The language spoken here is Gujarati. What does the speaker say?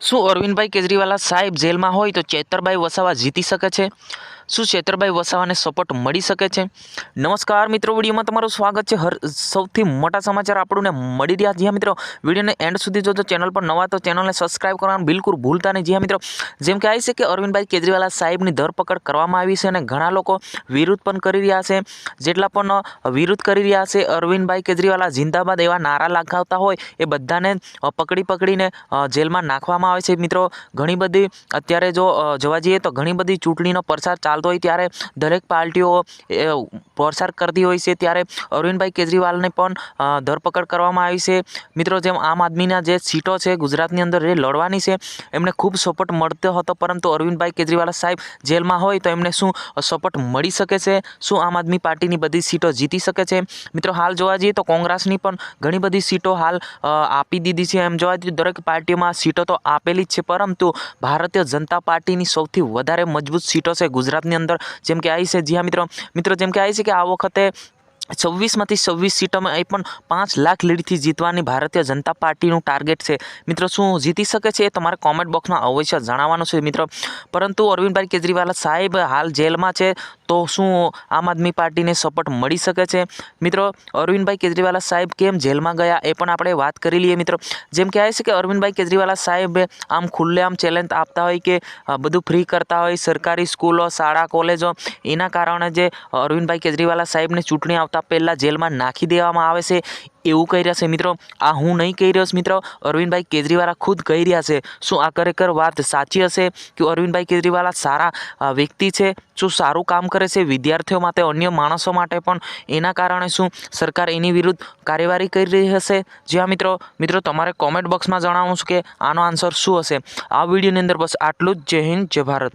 શું અરવિંદભાઈ કેજરીવાલ સાહેબ જેલમાં હોય તો ચેતરભાઈ વસાવા જીતી શકે છે? શું ચેતરભાઈ વસાવાને સપોર્ટ મળી શકે છે? નમસ્કાર મિત્રો, વિડીયોમાં તમારું સ્વાગત છે. સૌથી મોટા સમાચાર આપણને મળી રહ્યા. જી હા મિત્રો, વિડીયોને એન્ડ સુધી જોજો. ચેનલ પર નવા તો ચેનલને સબસ્ક્રાઇબ કરવાનું બિલકુલ ભૂલતા નહીં. જી હા મિત્રો, જેમ કે આવી છે કે અરવિંદભાઈ કેજરીવાલ સાહેબની ધરપકડ કરવામાં આવી છે અને ઘણા લોકો વિરોધ પણ કરી રહ્યા છે. જેટલા પણ વિરોધ કરી રહ્યા છે, અરવિંદભાઈ કેજરીવાલ જિંદાબાદ એવા નારા લગાવતા હોય એ બધાને પકડીને જેલમાં નાખવામાં આવે છે. મિત્રો, ઘણી બધી અત્યારે જો જોવા જઈએ તો ઘણી બધી ચૂંટણીનો પ્રચાર ચાલતો હોય ત્યારે દરેક પાર્ટીઓ પ્રચાર કરતી હોય છે. ત્યારે અરવિંદભાઈ કેજરીવાલને પણ ધરપકડ કરવામાં આવી છે. મિત્રો, જેમ આમ આદમીના જે સીટો છે ગુજરાતની અંદર જે લડવાની છે એમને ખૂબ સપોર્ટ મળતો હતો, પરંતુ અરવિંદભાઈ કેજરીવાલ સાહેબ જેલમાં હોય તો એમને શું સપોર્ટ મળી શકે છે? શું આમ આદમી પાર્ટીની બધી સીટો જીતી શકે છે? મિત્રો, હાલ જોવા જઈએ તો કોંગ્રેસની પણ ઘણી બધી સીટો હાલ આપી દીધી છે. એમ જોવા જઈએ દરેક પાર્ટીઓમાં સીટો તો આપેલી જ છે, પરંતુ ભારતીય જનતા પાર્ટીની સૌથી વધારે મજબૂત સીટો છે ગુજરાતની અંદર, જેમ કે આવી છે. જી હા મિત્રો, જેમ કે આવી છે કે આ વખતે 26માંથી 26 સીટોમાં એ પણ 5 લાખ લીડથી જીતવાની ભારતીય જનતા પાર્ટીનું ટાર્ગેટ છે. મિત્રો, શું જીતી શકે છે એ તમારે કોમેન્ટ બોક્સમાં અવશ્ય જણાવવાનું છે. મિત્રો, પરંતુ અરવિંદભાઈ કેજરીવાલ સાહેબ હાલ જેલમાં છે તો શું આમ આદમી પાર્ટીને સપોર્ટ મળી શકે છે? મિત્રો, અરવિંદભાઈ કેજરીવાલ સાહેબ કેમ જેલમાં ગયા એ પણ આપણે વાત કરી લઈએ. મિત્રો, જેમ કહેવાય છે કે અરવિંદભાઈ કેજરીવાલ સાહેબ આમ ખુલ્લેઆમ ચેલેન્જ આપતા હોય કે બધું ફ્રી કરતા હોય, સરકારી સ્કૂલો, શાળા, કોલેજો, એના કારણે જે અરવિંદભાઈ કેજરીવાલ સાહેબને ચૂંટણી આવતા પહેલાં જેલમાં નાખી દેવામાં આવે છે એવું કહી રહ્યા છે. મિત્રો, આ હું નહીં કહી રહ્યો છું. મિત્રો, અરવિંદભાઈ કેજરીવાલ ખુદ કહી રહ્યા છે. શું આ ખરેખર વાત સાચી હશે કે અરવિંદભાઈ કેજરીવાલ સારા વ્યક્તિ છે? શું સારું કામ કરે છે વિદ્યાર્થીઓ માટે, અન્ય માણસો માટે પણ? એના કારણે શું સરકાર એની વિરુદ્ધ કાર્યવાહી કરી રહી હશે? જી હા મિત્રો, તમારે કોમેન્ટ બોક્સમાં જણાવવું છે કે આનો આન્સર શું હશે. આ વિડીયોની અંદર બસ આટલું જ. જય હિન્દ, જય ભારત.